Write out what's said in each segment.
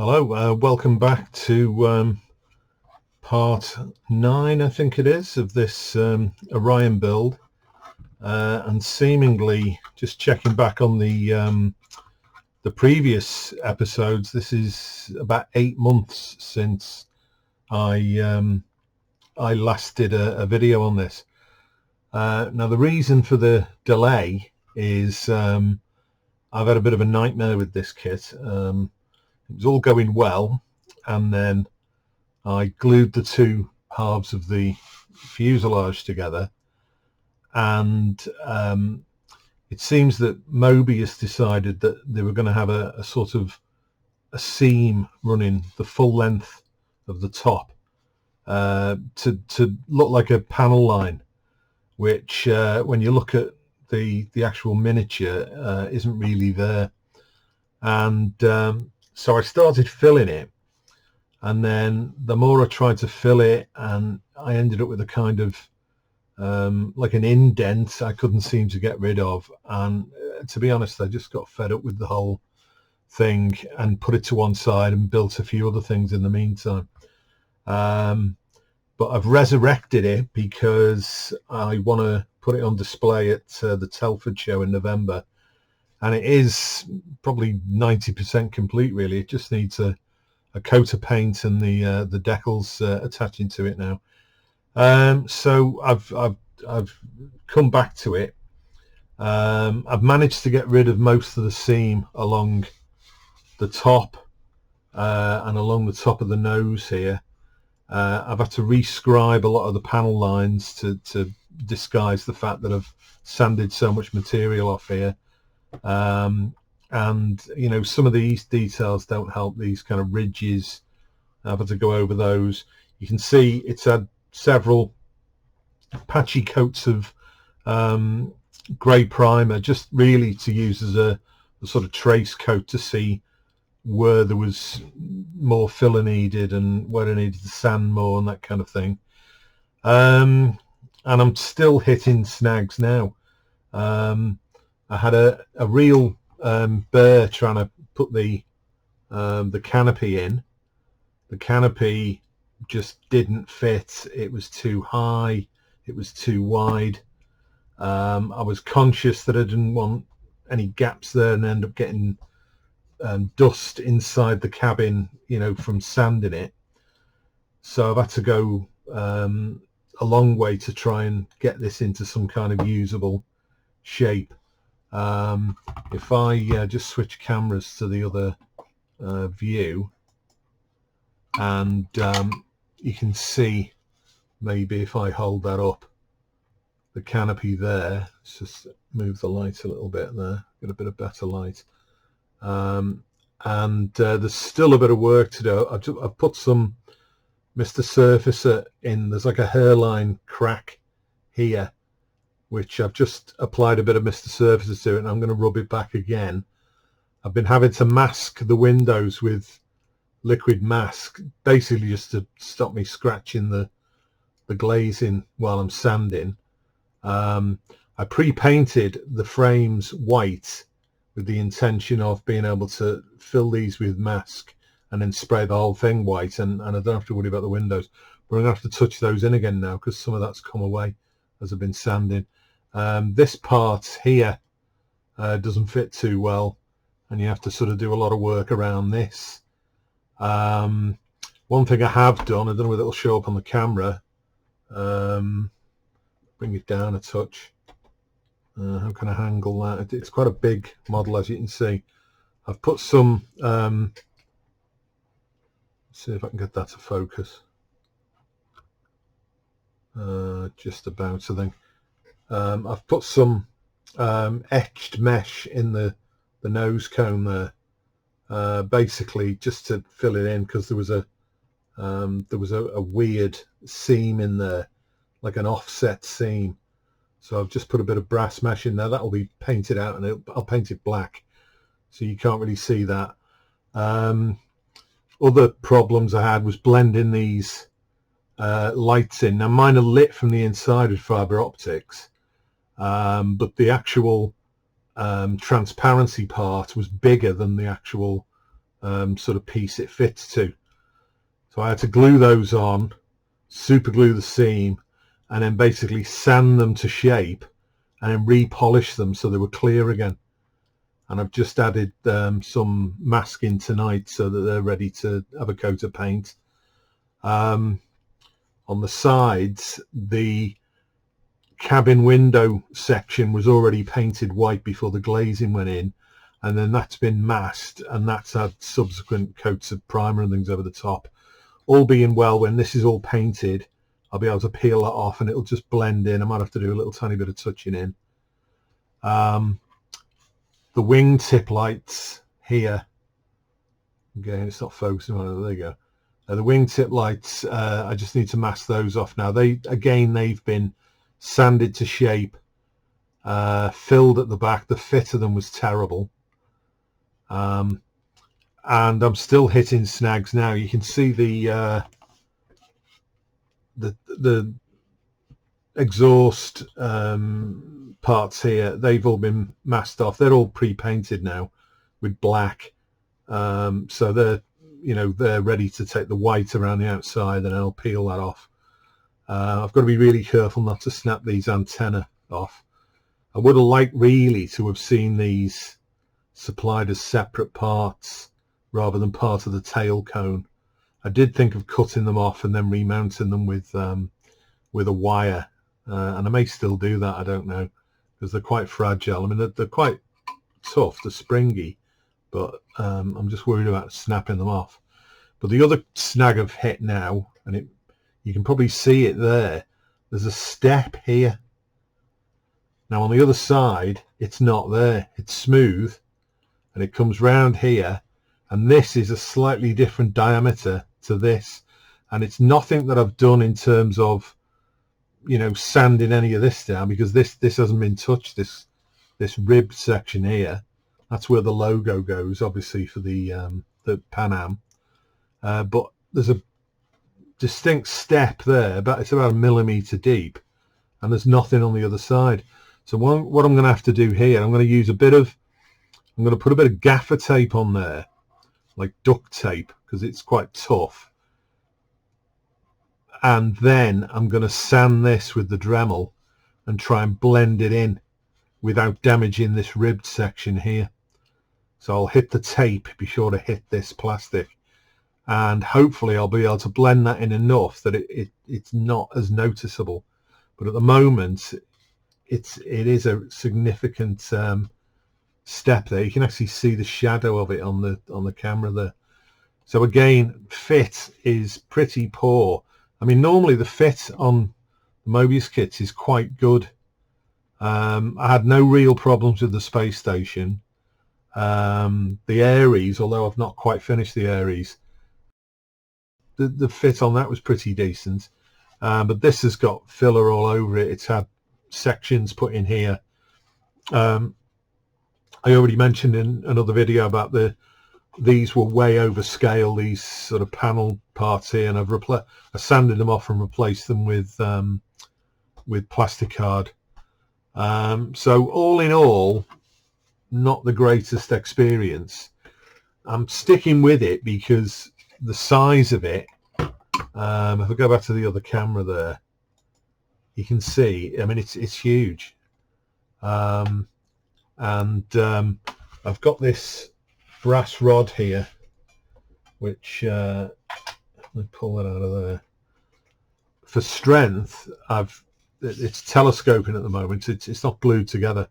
Hello, welcome back to part 9, I think it is, of this Orion build, and seemingly just checking back on the previous episodes. This is about 8 months since I last did a video on this. Now the reason for the delay is I've had a bit of a nightmare with this kit. It was all going well, and then I glued the two halves of the fuselage together, and it seems that Moebius decided that they were going to have a sort of a seam running the full length of the top to look like a panel line, which when you look at the actual miniature isn't really there. And so I started filling it, and then the more I tried to fill it, and I ended up with a kind of like an indent I couldn't seem to get rid of. And to be honest, I just got fed up with the whole thing and put it to one side and built a few other things in the meantime. But I've resurrected it because I want to put it on display at the Telford show in November. And it is probably 90% complete, really. It just needs a coat of paint and the decals attaching to it now. So I've come back to it. I've managed to get rid of most of the seam along the top and along the top of the nose here. I've had to rescribe a lot of the panel lines to disguise the fact that I've sanded so much material off here. And you know, some of these details don't help. These kind of ridges, I've had to go over those. You can see it's had several patchy coats of grey primer, just really to use as a sort of trace coat to see where there was more filler needed and where I needed to sand more and that kind of thing. And I'm still hitting snags now. I had a real bear trying to put the canopy in. The canopy just didn't fit. It was too high. It was too wide. I was conscious that I didn't want any gaps there and end up getting dust inside the cabin, you know, from sanding it. So I've had to go a long way to try and get this into some kind of usable shape. If I just switch cameras to the other view, and you can see, maybe if I hold that up, the canopy there. Let's just move the light a little bit there, get a bit of better light. And there's still a bit of work to do. I've put some Mr. Surfacer in. There's like a hairline crack here, which I've just applied a bit of Mr. Surfacer to it, and I'm going to rub it back again. I've been having to mask the windows with liquid mask, basically just to stop me scratching the glazing while I'm sanding. I pre-painted the frames white with the intention of being able to fill these with mask and then spray the whole thing white, and I don't have to worry about the windows. But I'm going to have to touch those in again now because some of that's come away as I've been sanding. This part here doesn't fit too well, and you have to sort of do a lot of work around this. One thing I have done, I don't know whether it'll show up on the camera, bring it down a touch. How can I angle that? It's quite a big model, as you can see. I've put some, let's see if I can get that to focus. Just about, I think. I've put some etched mesh in the nose cone there, basically just to fill it in, because there was a weird seam in there, like an offset seam. So I've just put a bit of brass mesh in there. That'll be painted out, and I'll paint it black, so you can't really see that. Other problems I had was blending these lights in. Now mine are lit from the inside with fibre optics, but the actual transparency part was bigger than the actual sort of piece it fits to. So I had to glue those on, super glue the seam, and then basically sand them to shape and then repolish them so they were clear again. And I've just added some masking tonight so that they're ready to have a coat of paint. On the sides, the cabin window section was already painted white before the glazing went in, and then that's been masked, and that's had subsequent coats of primer and things over the top. All being well, when this is all painted, I'll be able to peel that off and it'll just blend in. I might have to do a little tiny bit of touching in. The wingtip lights here, again, it's not focusing on it. There you go. The wingtip lights, I just need to mask those off now. They've been sanded to shape, filled at the back. The fit of them was terrible, and I'm still hitting snags now. You can see the exhaust parts here. They've all been masked off. They're all pre-painted now with black, so they're ready to take the white around the outside, and I'll peel that off. I've got to be really careful not to snap these antennae off. I would have liked really to have seen these supplied as separate parts rather than part of the tail cone. I did think of cutting them off and then remounting them with a wire, and I may still do that, I don't know, because they're quite fragile. I mean, they're quite tough, they're springy, but I'm just worried about snapping them off. But the other snag I've hit now, and you can probably see it there, there's a step here. Now on the other side, it's not there. It's smooth, and it comes round here, and this is a slightly different diameter to this, and it's nothing that I've done in terms of, sanding any of this down, because this hasn't been touched. This ribbed section here, that's where the logo goes, obviously, for the Pan Am. But there's a distinct step there, it's about 1 millimeter deep, and there's nothing on the other side. So what I'm going to have to do here, I'm going to put a bit of gaffer tape on there, like duct tape, because it's quite tough. And then I'm going to sand this with the Dremel and try and blend it in without damaging this ribbed section here. So I'll hit the tape, be sure to hit this plastic, and hopefully I'll be able to blend that in enough that it's not as noticeable. But at the moment, it is a significant step there. You can actually see the shadow of it on the camera there. So again, fit is pretty poor. I mean, normally the fit on the Moebius kits is quite good. I had no real problems with the space station. The Aries, although I've not quite finished the Aries, the fit on that was pretty decent. But this has got filler all over it. It's had sections put in here. I already mentioned in another video about these were way over scale, these sort of panel parts here, and I sanded them off and replaced them with plastic card. So all in all, not the greatest experience. I'm sticking with it because the size of it, if I go back to the other camera there, you can see, I mean, it's huge. And I've got this brass rod here, which let me pull that out of there. For strength, it's telescoping at the moment. It's not glued together,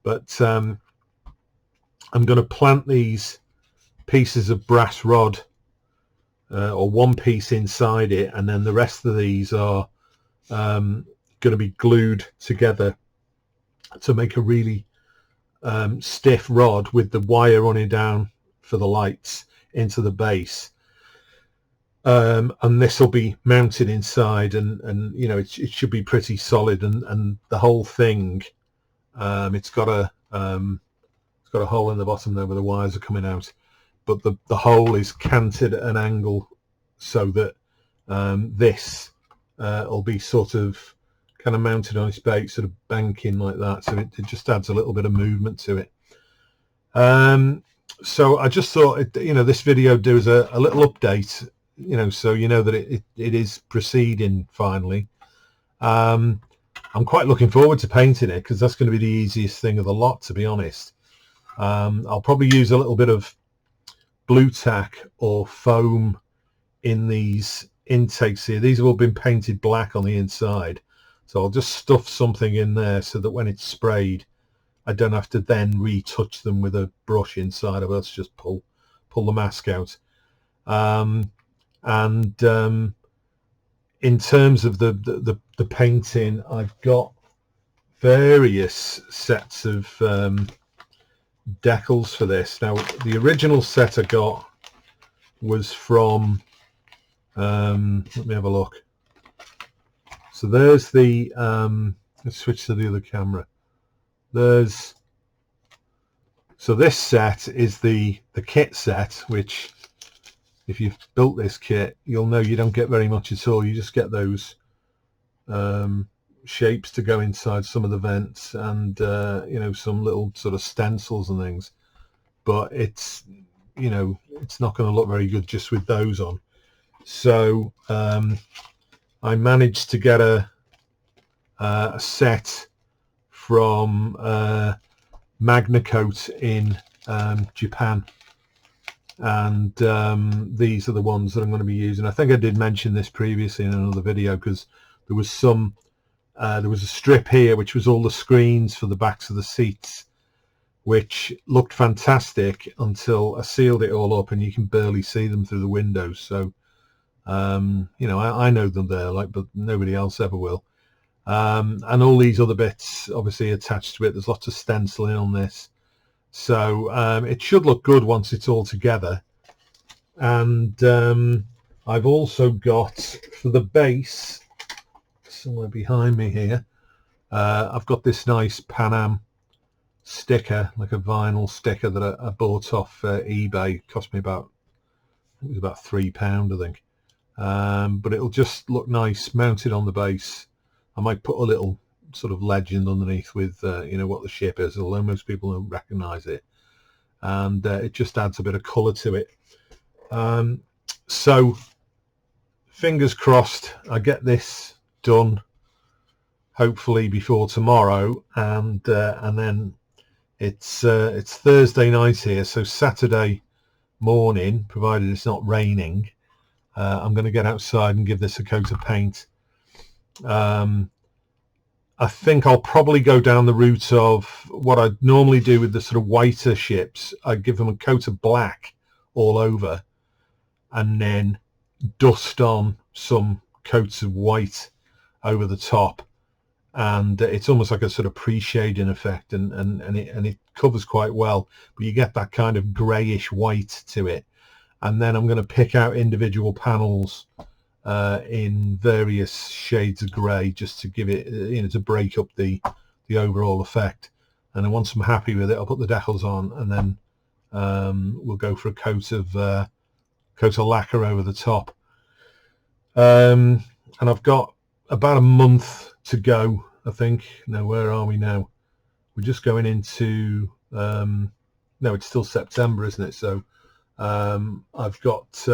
but I'm going to plant these pieces of brass rod, or one piece inside it, and then the rest of these are going to be glued together to make a really stiff rod with the wire running down for the lights into the base, and this will be mounted inside, and it should be pretty solid, and the whole thing, it's got a hole in the bottom there where the wires are coming out, but the hole is canted at an angle so that this will be sort of kind of mounted on its base, sort of banking like that, so it just adds a little bit of movement to it. So I just thought, this video does a little update, so you know that it is proceeding finally. I'm quite looking forward to painting it because that's going to be the easiest thing of the lot, to be honest. I'll probably use a little bit of blue tack or foam in these intakes here. These have all been painted black on the inside, so I'll just stuff something in there so that when it's sprayed I don't have to then retouch them with a brush inside of us. Just pull the mask out. In terms of the painting, I've got various sets of decals for this. Now the original set I got was from let me have a look. So there's the let's switch to the other camera. So this set is the kit set, which if you've built this kit you'll know you don't get very much at all. You just get those shapes to go inside some of the vents and some little sort of stencils and things, but it's not going to look very good just with those on. So I managed to get a set from Magnacoat in Japan, and these are the ones that I'm going to be using. I think I did mention this previously in another video, because there was a strip here which was all the screens for the backs of the seats, which looked fantastic until I sealed it all up and you can barely see them through the windows. So I know them there, but nobody else ever will. And all these other bits obviously attached to it. There's lots of stenciling on this, so it should look good once it's all together. And I've also got, for the base, somewhere behind me here, I've got this nice Pan Am sticker, like a vinyl sticker that I bought off eBay. It cost me it was about £3, I think. But it'll just look nice mounted on the base. I might put a little sort of legend underneath with what the ship is, although most people don't recognize it, and it just adds a bit of color to it. So fingers crossed I get this done hopefully before tomorrow, and then it's Thursday night here, so Saturday morning, provided it's not raining, I'm going to get outside and give this a coat of paint. I think I'll probably go down the route of what I normally do with the sort of whiter ships. I give them a coat of black all over and then dust on some coats of white over the top, and it's almost like a sort of pre-shading effect, and it covers quite well, but you get that kind of grayish white to it. And then I'm going to pick out individual panels in various shades of grey, just to give it, to break up the overall effect. And then once I'm happy with it, I'll put the decals on, and then we'll go for a coat of lacquer over the top. And I've got about a month to go, I think. No, where are we now? We're just going into no, it's still September, isn't it? So I've got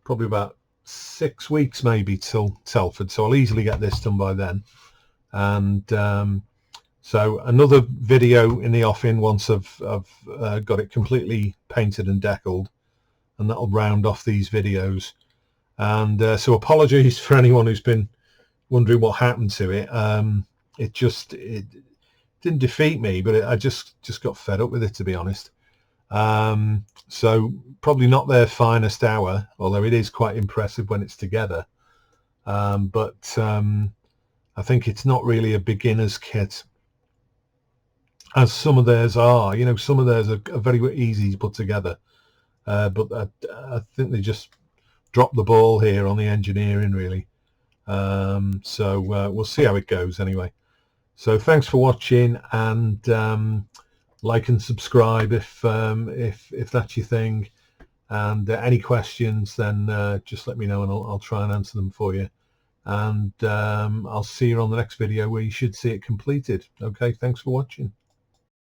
probably about 6 weeks maybe till Telford, so I'll easily get this done by then. And so another video in the offing once I've got it completely painted and decaled, and that'll round off these videos. And so apologies for anyone who's been wondering what happened to it. It didn't defeat me, but I just got fed up with it, to be honest. So probably not their finest hour, although it is quite impressive when it's together. But I think it's not really a beginner's kit, as some of theirs are. Some of theirs are very easy to put together, but I think they just dropped the ball here on the engineering, really. So we'll see how it goes anyway. So thanks for watching, and like and subscribe if that's your thing. And any questions, then just let me know, and I'll try and answer them for you. And I'll see you on the next video, where you should see it completed. Okay, thanks for watching.